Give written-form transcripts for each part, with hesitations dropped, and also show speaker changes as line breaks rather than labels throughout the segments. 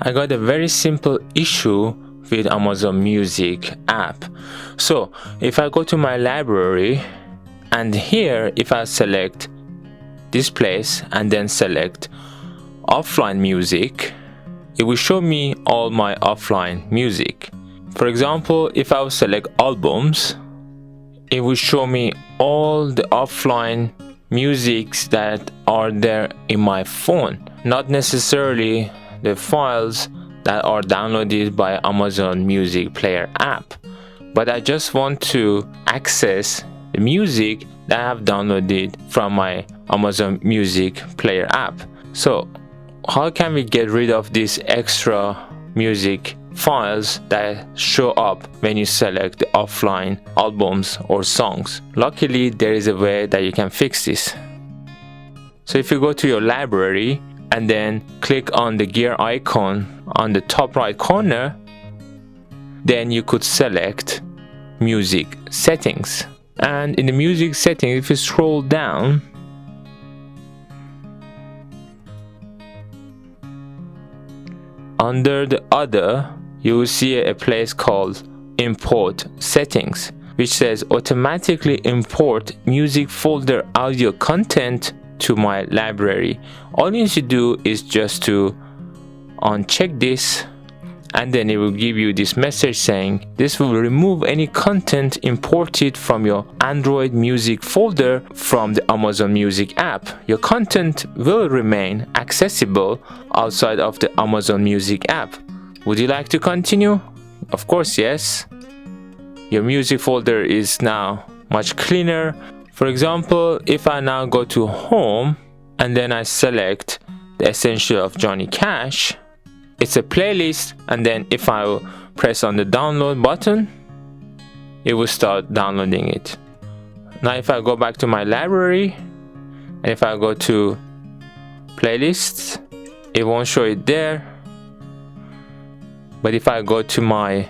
I got a very simple issue with Amazon Music app. So if I go to my library, and here if I select this place and then select offline music, it will show me all my offline music. For example, if I will select albums, it will show me all the offline musics that are there in my phone, not necessarily the files that are downloaded by Amazon Music Player app, but I just want to access the music that I have downloaded from my Amazon Music Player app. So how can we get rid of these extra music files that show up when you select the offline albums or songs? Luckily, there is a way that you can fix this. So if you go to your library and then click on the gear icon on the top right corner, then you could select music settings. And in the music settings, if you scroll down, under the other, you will see a place called import settings, which says automatically import music folder audio content to my library. All you need to do is just to uncheck this, and then it will give you this message saying this will remove any content imported from your Android music folder from the Amazon Music app. Your content will remain accessible outside of the Amazon Music app. Would you like to continue? Of course, yes. Your music folder is now much cleaner. For example, if I now go to home and then I select the Essential of Johnny Cash, it's a playlist, and then if I will press on the download button, it will start downloading it. Now if I go back to my library and if I go to playlists, it won't show it there. But if I go to my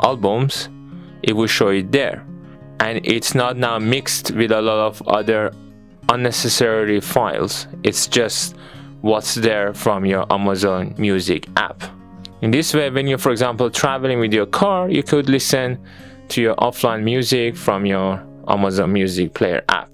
albums, it will show it there. And it's not now mixed with a lot of other unnecessary files. It's just what's there from your Amazon Music app. In this way, when you're, for example, traveling with your car, you could listen to your offline music from your Amazon Music Player app.